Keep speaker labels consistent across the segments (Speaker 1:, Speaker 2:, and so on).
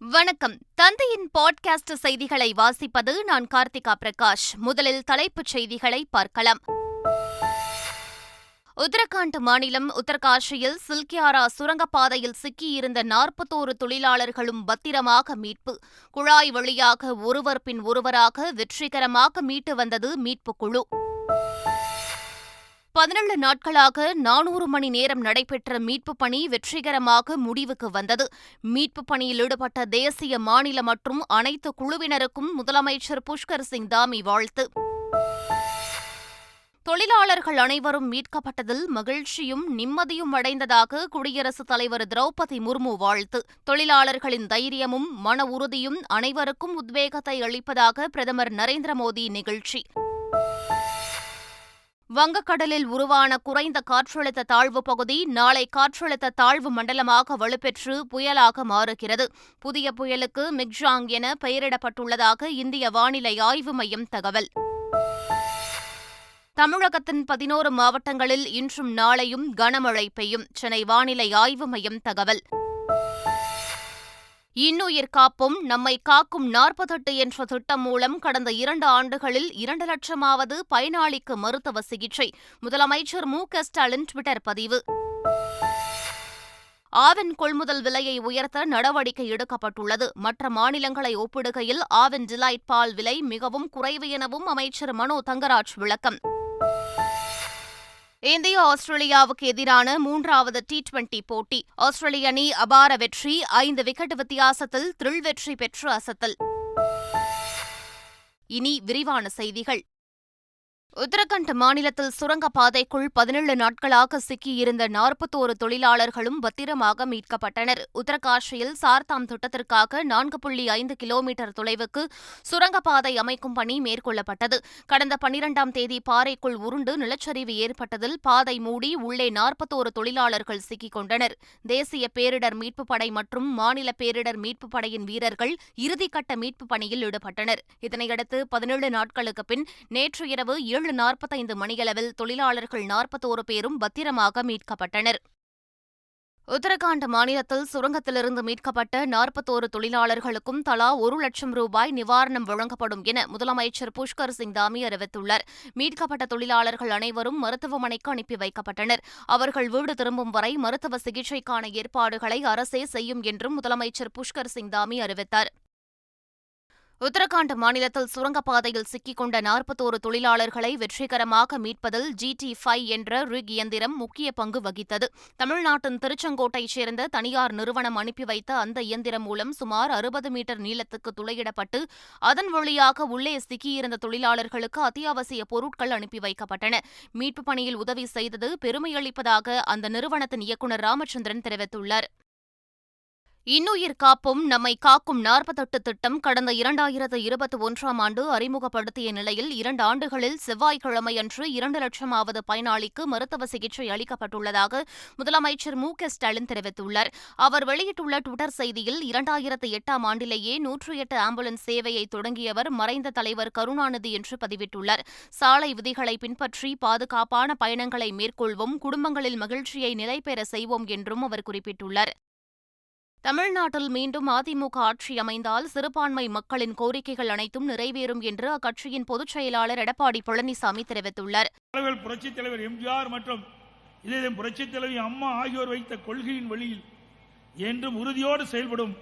Speaker 1: வணக்கம். தந்தையின் பாட்காஸ்ட் செய்திகளை வாசிப்பது நான் கார்த்திகா பிரகாஷ். முதலில் தலைப்புச் செய்திகளை பார்க்கலாம். உத்தரகாண்ட் மாநிலம் உத்தரகாஷியில் சில்கியாரா சுரங்கப்பாதையில் சிக்கியிருந்த 41 தொழிலாளர்களும் பத்திரமாக மீட்பு. குழாய் வழியாக ஒருவர் பின் ஒருவராக வெற்றிகரமாக மீட்டு வந்தது மீட்புக் குழு. 17 நாட்களாக 400 மணி நேரம் நடைபெற்ற மீட்புப் பணி வெற்றிகரமாக முடிவுக்கு வந்தது. மீட்புப் பணியில் ஈடுபட்ட தேசிய, மாநில மற்றும் அனைத்து குழுவினருக்கும் முதலமைச்சர் புஷ்கர் சிங் தாமி வாழ்த்து. தொழிலாளர்கள் அனைவரும் மீட்கப்பட்டதில் மகிழ்ச்சியும் நிம்மதியும் அடைந்ததாக குடியரசுத் தலைவர் திரௌபதி முர்மு வாழ்த்து. தொழிலாளர்களின் தைரியமும் மன உறுதியும் அனைவருக்கும் உத்வேகத்தை அளிப்பதாக பிரதமர் நரேந்திர மோடி நெகிழ்ச்சி. வங்கக்கடலில் உருவான குறைந்த காற்றழுத்த தாழ்வு பகுதி நாளை காற்றழுத்த தாழ்வு மண்டலமாக வலுப்பெற்று புயலாக மாறுகிறது. புதிய புயலுக்கு மிக்ஜாங் என பெயரிடப்பட்டுள்ளதாக இந்திய வானிலை ஆய்வு மையம் தகவல். தமிழகத்தின் 11 மாவட்டங்களில் இன்றும் நாளையும் கனமழை பெய்யும். சென்னை வானிலை ஆய்வு மையம் தகவல். இன்னுயிர் காப்போம் நம்மை காக்கும் 48 என்ற திட்டம் மூலம் கடந்த 2 ஆண்டுகளில் 2 லட்சமாவது பயனாளிக்கு மருத்துவ சிகிச்சை. முதலமைச்சர் மு.க.ஸ்டாலின் டுவிட்டர் பதிவு. ஆவின் கொள்முதல் விலையை உயர்த்த நடவடிக்கை எடுக்கப்பட்டுள்ளது. மற்ற மாநிலங்களை ஒப்பிடுகையில் ஆவின் டிலைட் பால் விலை மிகவும் குறைவு எனவும் அமைச்சர் மனோ தங்கராஜ் விளக்கம். இந்தியா ஆஸ்திரேலியாவுக்கு எதிரான 3வது T20 போட்டி. ஆஸ்திரேலிய அணி அபார வெற்றி. 5 விக்கெட் வித்தியாசத்தில் த்ரில் வெற்றி பெற்று அசத்தல். இனி விரிவான செய்திகள். உத்தரகாண்ட் மாநிலத்தில் சுரங்கப்பாதைக்குள் 17 நாட்களாக சிக்கியிருந்த 41 தொழிலாளர்களும் பத்திரமாக மீட்கப்பட்டனர். உத்தரகாஷியில் சார்தாம் திட்டத்திற்காக 4.5 கிலோமீட்டர் தொலைவுக்கு சுரங்கப்பாதை அமைக்கும் பணி மேற்கொள்ளப்பட்டது. கடந்த 12ஆம் தேதி பாறைக்குள் உருண்டு நிலச்சரிவு ஏற்பட்டதில் பாதை மூடி உள்ளே 41 தொழிலாளர்கள் சிக்கிக் கொண்டனர். தேசிய பேரிடர் மீட்புப் படை மற்றும் மாநில பேரிடர் மீட்புப் படையின் வீரர்கள் இறுதிக்கட்ட மீட்புப் பணியில் ஈடுபட்டனர். இதனையடுத்து 17 நாட்களுக்கு பின் நேற்று இரவு 7:45 மணியளவில் தொழிலாளர்கள் 41 பேரும் பத்திரமாக மீட்கப்பட்டனர். உத்தரகாண்ட் மாநிலத்தில் சுரங்கத்திலிருந்து மீட்கப்பட்ட 41 தொழிலாளர்களுக்கும் தலா 1 லட்சம் ரூபாய் நிவாரணம் வழங்கப்படும் என முதலமைச்சர் புஷ்கர் சிங் தாமி அறிவித்துள்ளார். மீட்கப்பட்ட தொழிலாளர்கள் அனைவரும் மருத்துவமனைக்கு அனுப்பி வைக்கப்பட்டனர். அவர்கள் வீடு திரும்பும் வரை மருத்துவ சிகிச்சைக்கான ஏற்பாடுகளை அரசே செய்யும் என்றும் முதலமைச்சர் புஷ்கர் சிங் தாமி அறிவித்தார். உத்தரகாண்ட் மாநிலத்தில் சுரங்கப்பாதையில் சிக்கிக் கொண்ட 41 தொழிலாளர்களை வெற்றிகரமாக மீட்பதில் GT5 என்ற ரிக் இயந்திரம் முக்கிய பங்கு வகித்தது. தமிழ்நாட்டின் திருச்செங்கோட்டைச் சேர்ந்த தனியார் நிறுவனம் அனுப்பி வைத்த அந்த இயந்திரம் மூலம் சுமார் 60 மீட்டர் நீளத்துக்கு துளையிடப்பட்டு அதன் வழியாக உள்ளே சிக்கியிருந்த தொழிலாளர்களுக்கு அத்தியாவசிய பொருட்கள் அனுப்பி வைக்கப்பட்டன. மீட்புப் பணியில் உதவி செய்தது பெருமையளிப்பதாக அந்த நிறுவனத்தின் இயக்குநர் ராமச்சந்திரன் தெரிவித்துள்ளார். இன்னுயிர் காப்போம் நம்மை காக்கும் 48 திட்டம் கடந்த 2021ஆம் ஆண்டு அறிமுகப்படுத்திய நிலையில் 2 ஆண்டுகளில் செவ்வாய்க்கிழமையன்று 2 லட்சமாவது பயனாளிக்கு மருத்துவ சிகிச்சை அளிக்கப்பட்டுள்ளதாக முதலமைச்சர் மு.க.ஸ்டாலின் தெரிவித்துள்ளார். அவர் வெளியிட்டுள்ள டுவிட்டர் செய்தியில் 2008ஆம் ஆண்டிலேயே 108 ஆம்புலன்ஸ் சேவையை தொடங்கியவர் மறைந்த தலைவர் கருணாநிதி என்று பதிவிட்டுள்ளார். சாலை விதிகளை பின்பற்றி பாதுகாப்பான பயணங்களை மேற்கொள்வோம், குடும்பங்களில் மகிழ்ச்சியை நிலைபெற செய்வோம் என்றும் அவர் குறிப்பிட்டுள்ளார். தமிழ்நாட்டில் மீண்டும் அதிமுக ஆட்சி அமைந்தால் சிறுபான்மை மக்களின் கோரிக்கைகள் அனைத்தும் நிறைவேறும் என்று அக்கட்சியின் பொதுச் செயலாளர் எடப்பாடி பழனிசாமி தெரிவித்துள்ளார்.
Speaker 2: புரட்சித் தலைவர் எம்ஜிஆர் மற்றும் புரட்சித் தலைவி அம்மா ஆகியோர் வைத்த கொள்கையின் வழியில் என்றும் உறுதியோடு செயல்படும்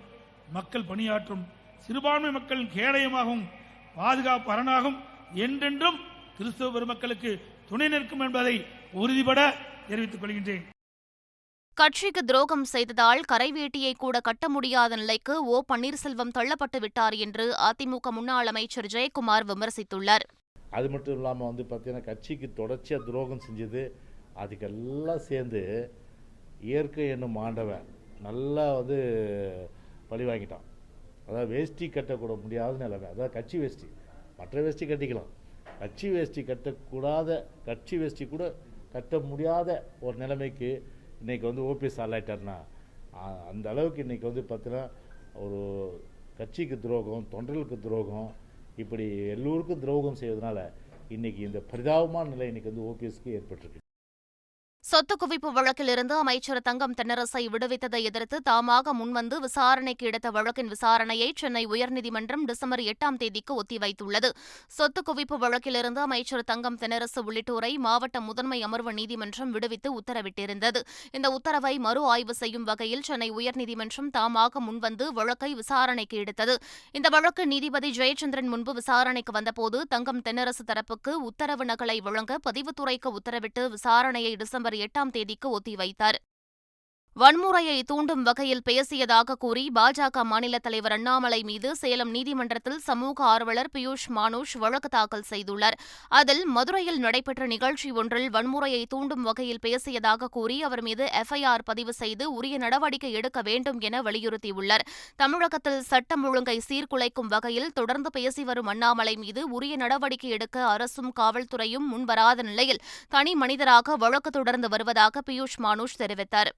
Speaker 2: மக்கள் பணியாற்றும் சிறுபான்மை மக்களின் கேடயமாகவும் பாதுகாப்பு அரணாகவும் என்றென்றும் கிறிஸ்தவ பெருமக்களுக்கு துணை நிற்கும் என்பதை உறுதிபட தெரிவித்துக் கொள்கின்றேன்.
Speaker 1: கட்சிக்கு துரோகம் செய்ததால் கரைவேட்டியை கூட கட்ட முடியாத நிலைக்கு பன்னீர்செல்வம் தள்ளப்பட்டு விட்டார் என்று அதிமுக முன்னாள் அமைச்சர் ஜெயக்குமார் விமர்சித்துள்ளார்.
Speaker 3: அது மட்டும் இல்லாமல் பார்த்தீங்கன்னா கட்சிக்கு தொடர்ச்சியாக துரோகம் செஞ்சது, அதுக்கெல்லாம் சேர்ந்து இயற்கை என்னும் ஆண்டவன் நல்லா பழி வாங்கிட்டான். அதாவது வேஷ்டி கட்டக்கூட முடியாத நிலைமை. அதாவது கட்சி வேஷ்டி, மற்ற வேஷ்டி கட்டிக்கலாம், கட்சி வேஷ்டி கட்டக்கூடாத, கட்சி வேஷ்டி கூட கட்ட முடியாத ஒரு நிலைமைக்கு இன்றைக்கி ஓபிஎஸ் ஆளாயிட்டார்னா அந்த அளவுக்கு இன்றைக்கி பார்த்தீங்கன்னா ஒரு கட்சிக்கு துரோகம், தொண்டர்களுக்கு துரோகம், இப்படி எல்லோருக்கும் துரோகம் செய்வதனால இன்றைக்கி இந்த பரிதாபமான நிலை இன்றைக்கி ஓபிஎஸ்க்கு ஏற்பட்டிருக்கு.
Speaker 1: சொத்து குவிப்பு வழக்கிலிருந்து அமைச்சர் தங்கம் தென்னரசை விடுவித்ததை எதிர்த்து தாமாக முன்வந்து விசாரணைக்கு எடுத்த வழக்கின் விசாரணையை சென்னை உயர்நீதிமன்றம் டிசம்பர் 8ஆம் தேதிக்கு ஒத்திவைத்துள்ளது. சொத்து குவிப்பு வழக்கிலிருந்து அமைச்சர் தங்கம் தென்னரசு உள்ளிட்டோரை மாவட்ட முதன்மை அமர்வு நீதிமன்றம் விடுவித்து உத்தரவிட்டிருந்தது. இந்த உத்தரவை மறு ஆய்வு செய்யும் வகையில் சென்னை உயர்நீதிமன்றம் தாமாக முன்வந்து வழக்கை விசாரணைக்கு எடுத்தது. இந்த வழக்கு நீதிபதி ஜெயச்சந்திரன் முன்பு விசாரணைக்கு வந்தபோது தங்கம் தென்னரசு தரப்புக்கு உத்தரவு நகலை வழங்க பதிவுத்துறைக்கு உத்தரவிட்டு விசாரணையை டிசம்பர் 8ஆம் தேதிக்கு ஒத்திவைத்தார். வன்முறையை தூண்டும் வகையில் பேசியதாக கூறி பாஜக மாநில தலைவர் அண்ணாமலை மீது சேலம் நீதிமன்றத்தில் சமூக ஆர்வலர் பியூஷ் மானுஷ் வழக்கு தாக்கல் செய்துள்ளார். அதில் மதுரையில் நடைபெற்ற நிகழ்ச்சி ஒன்றில் வன்முறையை தூண்டும் வகையில் பேசியதாக கூறி அவர் மீது எஃப்ஐஆர் பதிவு செய்து உரிய நடவடிக்கை எடுக்க வேண்டும் என வலியுறுத்தியுள்ளார். தமிழகத்தில் சட்டம் ஒழுங்கை சீர்குலைக்கும் வகையில் தொடர்ந்து பேசி வரும் அண்ணாமலை மீது உரிய நடவடிக்கை எடுக்க அரசும் காவல்துறையும் முன்வராத நிலையில் தனி மனிதராக வழக்கு தொடர்ந்து வருவதாக பியூஷ் மானுஷ் தெரிவித்தார்.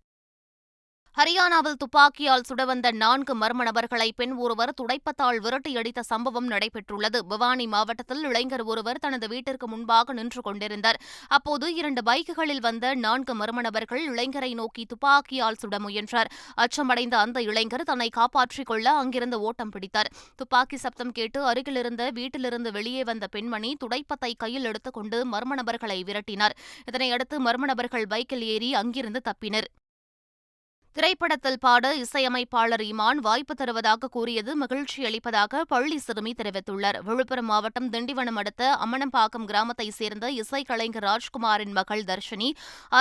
Speaker 1: ஹரியானாவில் துப்பாக்கியால் சுடவந்த 4 மர்ம நபர்களை பெண் ஒருவர் துடைப்பத்தால் விரட்டியடித்த சம்பவம் நடைபெற்றுள்ளது. பவானி மாவட்டத்தில் இளைஞர் ஒருவர் தனது வீட்டிற்கு முன்பாக நின்று கொண்டிருந்தார். அப்போது 2 பைக்குகளில் வந்த 4 மர்ம நபர்கள் இளைஞரை நோக்கி துப்பாக்கியால் சுட முயன்றார். அச்சமடைந்த அந்த இளைஞர் தன்னை காப்பாற்றிக் கொள்ள அங்கிருந்து ஓட்டம் பிடித்தார். துப்பாக்கி சப்தம் கேட்டு அருகிலிருந்த வீட்டிலிருந்து வெளியே வந்த பெண்மணி துடைப்பத்தை கையில் எடுத்துக் கொண்டு மர்ம நபர்களை விரட்டினார். இதனையடுத்து மர்ம நபர்கள் பைக்கில் ஏறி அங்கிருந்து தப்பினர். திரைப்படத்தில் பாட இசையமைப்பாளர் இமான் வாய்ப்பு தருவதாக கூறியது மகிழ்ச்சி அளிப்பதாக பள்ளி சிறுமி தெரிவித்துள்ளார். விழுப்புரம் மாவட்டம் திண்டிவனம் அடுத்த அம்மனம்பாக்கம் கிராமத்தைச் சேர்ந்த இசைக்கலைஞர் ராஜ்குமாரின் மகள் தர்ஷினி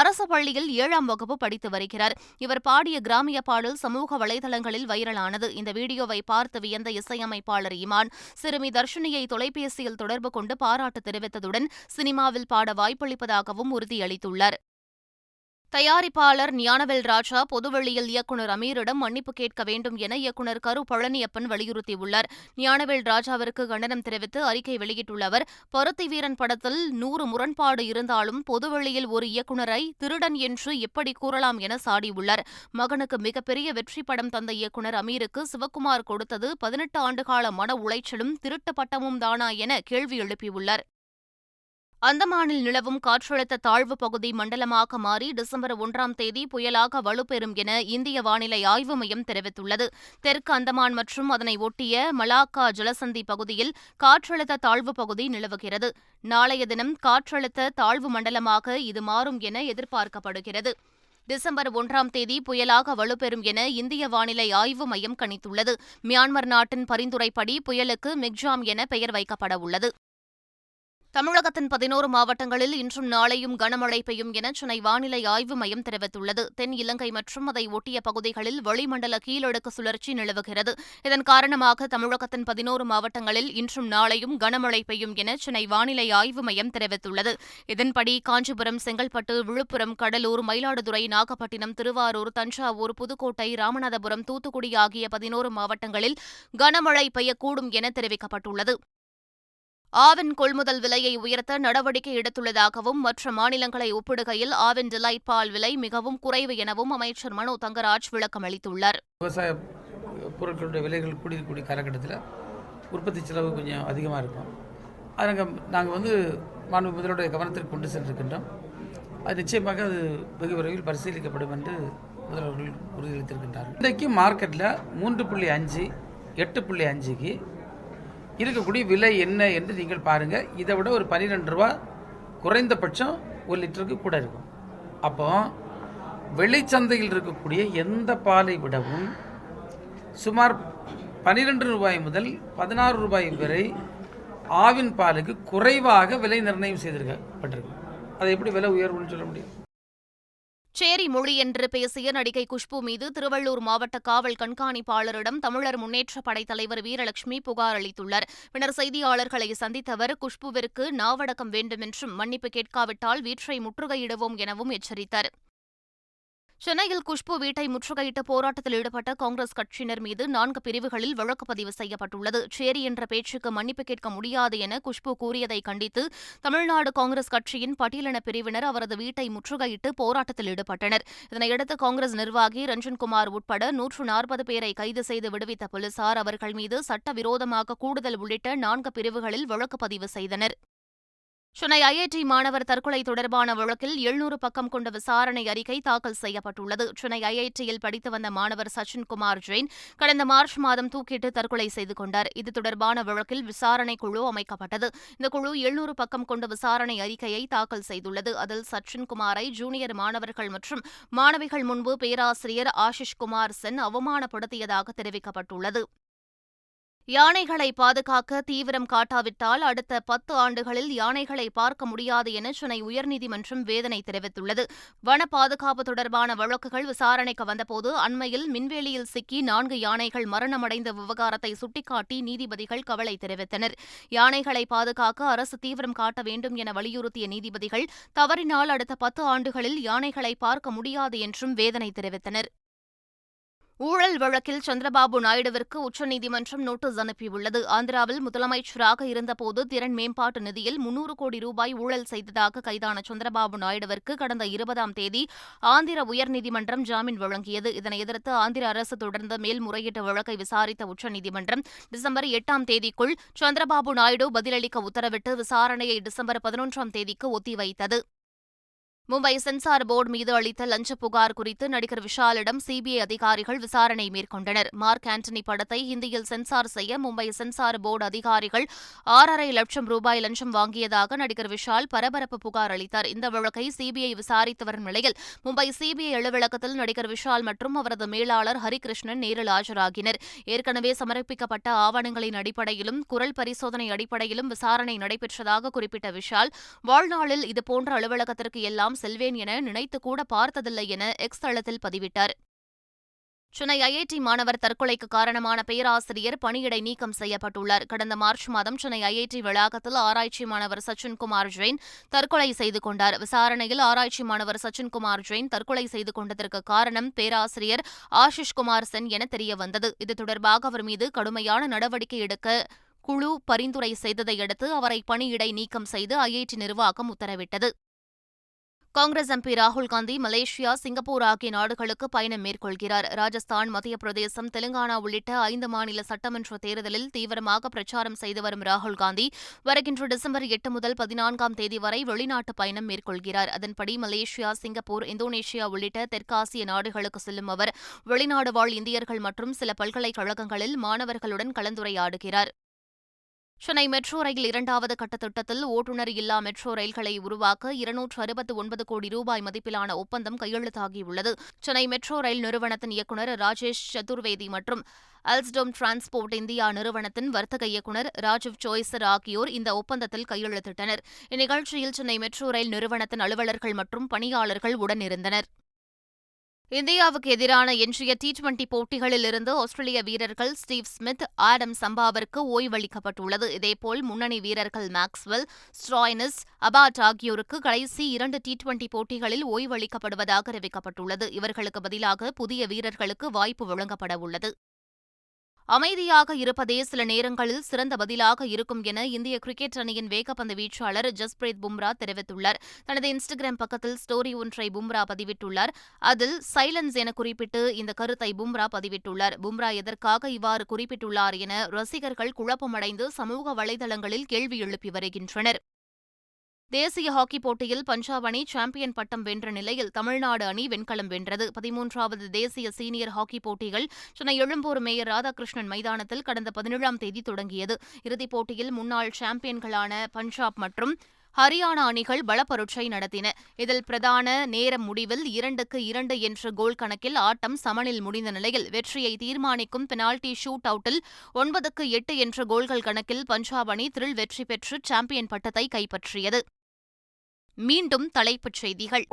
Speaker 1: அரசு பள்ளியில் 7ஆம் வகுப்பு படித்து வருகிறார். இவர் பாடிய கிராமிய பாடல் சமூக வலைதளங்களில் வைரலானது. இந்த வீடியோவை பார்த்து வியந்த இசையமைப்பாளர் இமான் சிறுமி தர்ஷினியை தொலைபேசியில் தொடர்பு கொண்டு பாராட்டு தெரிவித்ததுடன் சினிமாவில் பாட வாய்ப்பளிப்பதாகவும் உறுதியளித்துள்ளார். தயாரிப்பாளர் ஞானவேல் ராஜா பொதுவெளியில் இயக்குநர் அமீரிடம் மன்னிப்பு கேட்க வேண்டும் என இயக்குநர் கரு பழனியப்பன் வலியுறுத்தியுள்ளார். ஞானவேல் ராஜாவிற்கு கண்டனம் தெரிவித்து அறிக்கை வெளியிட்டுள்ள அவர், பருத்தி வீரன் படத்தில் 100 முரண்பாடு இருந்தாலும் பொதுவெளியில் ஒரு இயக்குநரை திருடன் என்று எப்படி கூறலாம் என சாடியுள்ளார். மகனுக்கு மிகப்பெரிய வெற்றி படம் தந்த இயக்குநர் அமீருக்கு சிவக்குமார் கொடுத்தது 18 ஆண்டுகால மன உளைச்சலும் திருட்டு பட்டமும் தானா என கேள்வி எழுப்பியுள்ளார். அந்தமானில் நிலவும் காற்றழுத்த தாழ்வு பகுதி மண்டலமாக மாறி டிசம்பர் 1ஆம் தேதி புயலாக வலுப்பெறும் என இந்திய வானிலை ஆய்வு மையம் தெரிவித்துள்ளது. தெற்கு அந்தமான் மற்றும் அதனை ஒட்டிய மலாக்கா ஜலசந்தி பகுதியில் காற்றழுத்த தாழ்வு பகுதி நிலவுகிறது. நாளைய தினம் காற்றழுத்த தாழ்வு மண்டலமாக இது மாறும் என எதிர்பார்க்கப்படுகிறது. டிசம்பர் 1ஆம் தேதி புயலாக வலுப்பெறும் என இந்திய வானிலை ஆய்வு மையம் கணித்துள்ளது. மியான்மர் நாட்டின் பரிந்துரைப்படி புயலுக்கு மிக்ஜாம் என பெயர் வைக்கப்பட உள்ளது. தமிழகத்தின் 11 மாவட்டங்களில் இன்றும் நாளையும் கனமழை பெய்யும் என சென்னை வானிலை ஆய்வு மையம் தெரிவித்துள்ளது. தென் இலங்கை மற்றும் அதை ஒட்டிய பகுதிகளில் வளிமண்டல கீழடுக்கு சுழற்சி நிலவுகிறது. இதன் காரணமாக தமிழகத்தின் 11 மாவட்டங்களில் இன்றும் நாளையும் கனமழை பெய்யும் என சென்னை வானிலை ஆய்வு மையம் தெரிவித்துள்ளது. இதன்படி காஞ்சிபுரம், செங்கல்பட்டு, விழுப்புரம், கடலூர், மயிலாடுதுறை, நாகப்பட்டினம், திருவாரூர், தஞ்சாவூர், புதுக்கோட்டை, ராமநாதபுரம், தூத்துக்குடி ஆகிய 11 மாவட்டங்களில் கனமழை பெய்யக்கூடும் என தெரிவிக்கப்பட்டுள்ளது. ஆவின் கொள்முதல் விலையை உயர்த்த நடவடிக்கை எடுத்துள்ளதாகவும் மற்ற மாநிலங்களை ஒப்பிடுகையில் ஆவின் டிலைட் பால் விலை மிகவும் குறைவு எனவும் அமைச்சர் மனோ தங்கராஜ் விளக்கம் அளித்துள்ளார்.
Speaker 4: விவசாய பொருட்களுடைய விலைகள் கூடிய காலகட்டத்தில் உற்பத்தி செலவு கொஞ்சம் அதிகமாக இருக்கும். அது நாங்கள் மாண்பு முதல்வருடைய கவனத்திற்கு கொண்டு சென்றிருக்கின்றோம். அது நிச்சயமாக அது வெகு விரைவில் பரிசீலிக்கப்படும் என்று முதல்வர்கள் உறுதியளித்திருக்கின்றார்கள். இன்றைக்கு மார்க்கெட்டில் 3.5, 8.5க்கு இருக்கக்கூடிய விலை என்ன என்று நீங்கள் பாருங்கள். இதை விட ஒரு 12 ரூபா குறைந்தபட்சம் 1 லிட்டருக்கு கூட இருக்கும். அப்போ வெளிச்சந்தையில் இருக்கக்கூடிய எந்த பாலை விடவும் சுமார் 12 ரூபாய் முதல் 16 ரூபாய் வரை ஆவின் பாலுக்கு குறைவாக விலை நிர்ணயம் செய்திருக்கப்பட்டிருக்கு. அதை எப்படி விலை உயர்வுன்னு சொல்ல முடியும்?
Speaker 1: சேரி மொழி என்று பேசிய நடிகை குஷ்பு மீது திருவள்ளூர் மாவட்ட காவல் கண்காணிப்பாளரிடம் தமிழர் முன்னேற்றப் படைத் தலைவர் வீரலட்சுமி புகார் அளித்துள்ளார். பின்னர் செய்தியாளர்களை சந்தித்த அவர் குஷ்புவிற்கு நாவடக்கம் வேண்டுமென்றும் மன்னிப்பு கேட்காவிட்டால் வீட்டை முற்றுகையிடுவோம் எனவும் எச்சரித்தார். சென்னையில் குஷ்பு வீட்டை முற்றுகையிட்டு போராட்டத்தில் ஈடுபட்ட காங்கிரஸ் கட்சியினர் மீது 4 பிரிவுகளில் வழக்கு பதிவு செய்யப்பட்டுள்ளது. சேரி என்ற பேச்சுக்கு மன்னிப்பு கேட்க முடியாது என குஷ்பு கூறியதை கண்டித்து தமிழ்நாடு காங்கிரஸ் கட்சியின் பட்டியலின பிரிவினர் அவரது வீட்டை முற்றுகையிட்டு போராட்டத்தில் ஈடுபட்டனர். இதனையடுத்து காங்கிரஸ் நிர்வாகி ரஞ்சன்குமார் உட்பட 140 பேரை கைது செய்து விடுவித்த போலீசார் அவர்கள் மீது சட்டவிரோதமாக கூடுதல் உள்ளிட்ட 4 பிரிவுகளில் வழக்கு பதிவு செய்தனர். சென்னை ஐஐடி மாணவர் தற்கொலை தொடர்பான வழக்கில் 700 பக்கம் கொண்ட விசாரணை அறிக்கை தாக்கல் செய்யப்பட்டுள்ளது. சென்னை ஐஐடியில் படித்து வந்த மாணவர் சச்சின்குமார் ஜெயின் கடந்த மார்ச் மாதம் தூக்கிட்டு தற்கொலை செய்து கொண்டார். இது தொடர்பான வழக்கில் விசாரணை குழு அமைக்கப்பட்டது. இந்த குழு 700 பக்கம் கொண்ட விசாரணை அறிக்கையை தாக்கல் செய்துள்ளது. அதில் சச்சின்குமாரை ஜூனியர் மாணவர்கள் மற்றும் மாணவிகள் முன்பு பேராசிரியர் ஆஷிஷ் குமார் சென் அவமானப்படுத்தியதாக தெரிவிக்கப்பட்டுள்ளது. யானைகளை பாதுகாக்க தீவிரம் காட்டாவிட்டால் அடுத்த 10 ஆண்டுகளில் யானைகளை பார்க்க முடியாது என சென்னை உயர்நீதிமன்றம் வேதனை தெரிவித்துள்ளது. வன பாதுகாப்பு தொடர்பான வழக்குகள் விசாரணைக்கு வந்தபோது அண்மையில் மின்வேலியில் சிக்கி 4 யானைகள் மரணமடைந்த விவகாரத்தை சுட்டிக்காட்டி நீதிபதிகள் கவலை தெரிவித்தனர். யானைகளை பாதுகாக்க அரசு தீவிரம் காட்ட வேண்டும் என வலியுறுத்திய நீதிபதிகள் தவறினால் அடுத்த 10 ஆண்டுகளில் யானைகளை பார்க்க முடியாது என்றும் வேதனை தெரிவித்தனர். ஊழல் வழக்கில் சந்திரபாபு நாயுடுவிற்கு உச்சநீதிமன்றம் நோட்டீஸ் அனுப்பியுள்ளது. ஆந்திராவில் முதலமைச்சராக இருந்தபோது திறன் மேம்பாட்டு நிதியில் 300 கோடி ரூபாய் ஊழல் செய்ததாக கைதான சந்திரபாபு நாயுடுவிற்கு கடந்த 20ஆம் தேதி ஆந்திர உயர்நீதிமன்றம் ஜாமீன் வழங்கியது. இதனை எதிர்த்து ஆந்திர அரசு தொடர்ந்த மேல்முறையீட்டு வழக்கை விசாரித்த உச்சநீதிமன்றம் டிசம்பர் 8ஆம் தேதிக்குள் சந்திரபாபு நாயுடு பதிலளிக்க உத்தரவிட்டு விசாரணையை டிசம்பர் 11ஆம் தேதிக்கு ஒத்திவைத்தது. மும்பை சென்சார் போர்டு மீது அளித்த லஞ்ச புகார் குறித்து நடிகர் விஷாலிடம் சிபிஐ அதிகாரிகள் விசாரணை மேற்கொண்டனர். மார்க் ஆண்டனி படத்தை ஹிந்தியில் சென்சார் செய்ய மும்பை சென்சார் போர்டு அதிகாரிகள் 6.5 லட்சம் ரூபாய் லஞ்சம் வாங்கியதாக நடிகர் விஷால் பரபரப்பு புகார் அளித்தார். இந்த வழக்கை சிபிஐ விசாரித்து வரும் நிலையில் மும்பை சிபிஐ அலுவலகத்தில் நடிகர் விஷால் மற்றும் அவரது மேலாளர் ஹரிகிருஷ்ணன் நேரில் ஆஜராகினர். ஏற்கனவே சமர்ப்பிக்கப்பட்ட ஆவணங்களின் அடிப்படையிலும் குரல் பரிசோதனை அடிப்படையிலும் விசாரணை நடைபெற்றதாக குறிப்பிட்ட விஷால், வாழ்நாளில் இதுபோன்ற அலுவலகத்திற்கு எல்லாம் செல்வேன் என நினைத்து கூட பார்த்ததில்லை என எக்ஸ் தளத்தில் பதிவிட்டார். சென்னை ஐஐடி மாணவர் தற்கொலைக்கு காரணமான பேராசிரியர் பணியிடை நீக்கம் செய்யப்பட்டுள்ளார். கடந்த மார்ச் மாதம் சென்னை ஐஐடி வளாகத்தில் ஆராய்ச்சி மாணவர் சச்சின்குமார் ஜெயின் தற்கொலை செய்து கொண்டார். விசாரணையில் ஆராய்ச்சி மாணவர் சச்சின்குமார் ஜெயின் தற்கொலை செய்து கொண்டதற்கு காரணம் பேராசிரியர் ஆஷிஷ் குமார் சென் என தெரியவந்தது. இது தொடர்பாக அவர் மீது கடுமையான நடவடிக்கை எடுக்க குழு பரிந்துரை செய்ததையடுத்து அவரை பணியிடை நீக்கம் செய்து ஐஐடி நிர்வாகம் உத்தரவிட்டது. காங்கிரஸ் எம்பி ராகுல் காந்தி மலேசியா, சிங்கப்பூர் ஆகிய நாடுகளுக்கு பயணம் மேற்கொள்கிறார். ராஜஸ்தான், மத்திய பிரதேசம், தெலுங்கானா உள்ளிட்ட 5 மாநில சட்டமன்ற தேர்தலில் தீவிரமாக பிரச்சாரம் செய்து வரும் ராகுல் காந்தி வருகின்ற டிசம்பர் 8 முதல் 14ஆம் தேதி வரை வெளிநாட்டு பயணம் மேற்கொள்கிறார். அதன்படி மலேசியா, சிங்கப்பூர், இந்தோனேஷியா உள்ளிட்ட தெற்காசிய நாடுகளுக்கு செல்லும் அவர் வெளிநாடு வாழ் இந்தியர்கள் மற்றும் சில பல்கலைக்கழகங்களில் மாணவர்களுடன் கலந்துரையாடுகிறார். சென்னை மெட்ரோ ரயில் 2வது கட்ட திட்டத்தில் ஓட்டுநர் இல்லா மெட்ரோ ரயில்களை உருவாக்க 269 கோடி ரூபாய் மதிப்பிலான ஒப்பந்தம் கையெழுத்தாகியுள்ளது. சென்னை மெட்ரோ ரயில் நிறுவனத்தின் இயக்குநர் ராஜேஷ் சதுர்வேதி மற்றும் அல்ஸ்டோம் டிரான்ஸ்போர்ட் இந்தியா நிறுவனத்தின் வர்த்தக இயக்குநர் ராஜீவ் சோய்சர் ஆகியோர் இந்த ஒப்பந்தத்தில் கையெழுத்திட்டனர். இந்நிகழ்ச்சியில் சென்னை மெட்ரோ ரயில் நிறுவனத்தின் அலுவலர்கள் மற்றும் பணியாளர்கள் உடனிருந்தனர். இந்தியாவுக்கு எதிரான எஞ்சிய டி20 போட்டிகளிலிருந்து ஆஸ்திரேலிய வீரர்கள் ஸ்டீவ் ஸ்மித், ஆடம் சம்பாவிற்கு ஓய்வளிக்கப்பட்டுள்ளது. இதேபோல் முன்னணி வீரர்கள் மேக்ஸ்வெல், ஸ்ட்ராய்னிஸ், அபாட் ஆகியோருக்கு கடைசி 2 டி20 போட்டிகளில் ஓய்வளிக்கப்படுவதாக அறிவிக்கப்பட்டுள்ளது. இவர்களுக்கு பதிலாக புதிய வீரர்களுக்கு வாய்ப்பு வழங்கப்படவுள்ளது. அமைதியாக இருப்பதே சில நேரங்களில் சிறந்த பதிலாக இருக்கும் என இந்திய கிரிக்கெட் அணியின் வேகப்பந்து வீச்சாளர் ஜஸ்பிரீத் பும்ரா தெரிவித்துள்ளார். தனது இன்ஸ்டாகிராம் பக்கத்தில் ஸ்டோரி ஒன்றை பும்ரா பதிவிட்டுள்ளார். அதில் சைலன்ஸ் என குறிப்பிட்டு இந்த கருத்தை பும்ரா பதிவிட்டுள்ளார். பும்ரா எதற்காக இவ்வாறு குறிப்பிட்டுள்ளார் என ரசிகர்கள் குழப்பமடைந்து சமூக வலைதளங்களில் கேள்வி எழுப்பி வருகின்றனர். தேசிய ஹாக்கி போட்டியில் பஞ்சாப் அணி சாம்பியன் பட்டம் வென்ற நிலையில் தமிழ்நாடு அணி வெண்கலம் வென்றது. 13வது தேசிய சீனியர் ஹாக்கி போட்டிகள் சென்னை எழும்பூர் மேயர் ராதாகிருஷ்ணன் மைதானத்தில் கடந்த 17ஆம் தேதி தொடங்கியது. இறுதிப் போட்டியில் முன்னாள் சாம்பியன்களான பஞ்சாப் மற்றும் ஹரியானா அணிகள் பலப்பரட்சை நடத்தின. இதில் பிரதான நேரம் முடிவில் 2-2 என்ற கோல் கணக்கில் ஆட்டம் சமனில் முடிந்த நிலையில் வெற்றியை தீர்மானிக்கும் பெனால்டி ஷூட் அவுட்டில் 9-8 என்ற கோல்கள் கணக்கில் பஞ்சாப் அணி த்ரில் வெற்றி பெற்று சாம்பியன் பட்டத்தை கைப்பற்றியது. மீண்டும் தலைப்புச் செய்திகள்.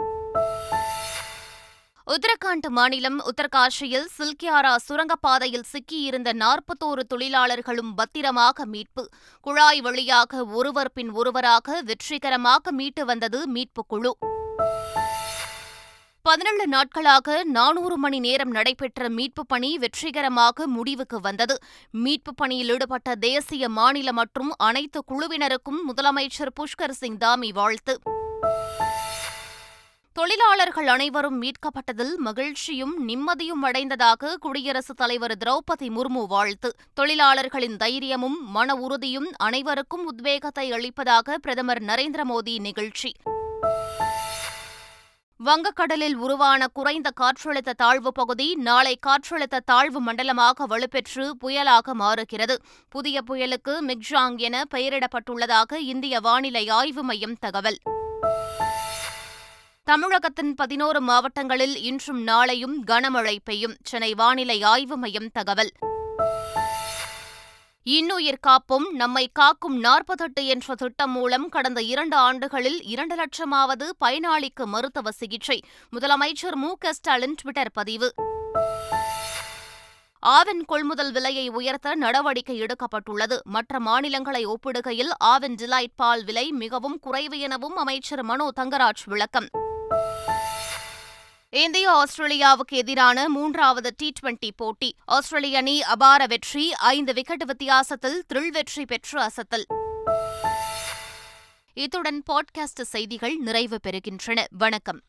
Speaker 1: உத்தரகாண்ட் மாநிலம் உத்தரகாஷியில் சில்கியாரா சுரங்கப்பாதையில் சிக்கியிருந்த 41 தொழிலாளர்களும் பத்திரமாக மீட்பு. குழாய் வழியாக ஒருவர் பின் ஒருவராக வெற்றிகரமாக மீட்டு வந்தது மீட்புக் குழு. 17 நாட்களாக 400 மணி நேரம் நடைபெற்ற மீட்புப் பணி வெற்றிகரமாக முடிவுக்கு வந்தது. மீட்புப் பணியில் ஈடுபட்ட தேசிய, மாநில மற்றும் அனைத்து குழுவினருக்கும் முதலமைச்சர் புஷ்கர் சிங் தாமி வாழ்த்து. தொழிலாளர்கள் அனைவரும் மீட்கப்பட்டதில் மகிழ்ச்சியும் நிம்மதியும் அடைந்ததாக குடியரசுத் தலைவர் திரௌபதி முர்மு வாழ்த்து. தொழிலாளர்களின் தைரியமும் மன உறுதியும் அனைவருக்கும் உத்வேகத்தை அளிப்பதாக பிரதமர் நரேந்திர மோடி நிகழ்ச்சி. வங்கக்கடலில் உருவான குறைந்த காற்றழுத்த தாழ்வு பகுதி நாளை காற்றழுத்த தாழ்வு மண்டலமாக வலுப்பெற்று புயலாக மாறுகிறது. புதிய புயலுக்கு மிக்ஜாங் என பெயரிடப்பட்டுள்ளதாக இந்திய வானிலை ஆய்வு மையம் தகவல். தமிழகத்தின் 11 மாவட்டங்களில் இன்றும் நாளையும் கனமழை பெய்யும். சென்னை வானிலை ஆய்வு மையம் தகவல். இன்னுயிர் காப்போம் நம்மை காக்கும் 48 என்ற திட்டம் மூலம் கடந்த 2 ஆண்டுகளில் 2 லட்சமாவது பயனாளிக்கு மருத்துவ சிகிச்சை. முதலமைச்சர் மு.க.ஸ்டாலின் ட்விட்டர் பதிவு. ஆவின் கொள்முதல் விலையை உயர்த்த நடவடிக்கை எடுக்கப்பட்டுள்ளது. மற்ற மாநிலங்களை ஒப்பிடுகையில் ஆவின் டிலைட் பால் விலை மிகவும் குறைவு எனவும் அமைச்சர் மனோ தங்கராஜ் விளக்கம். இந்தியா ஆஸ்திரேலியாவுக்கு எதிரான 3வது T20 போட்டி. ஆஸ்திரேலிய அணி அபார வெற்றி. 5 விக்கெட் வித்தியாசத்தில் த்ரில் வெற்றி பெற்று அசத்தல். இத்துடன் பாட்காஸ்ட் செய்திகள் நிறைவு பெறுகின்றன. வணக்கம்.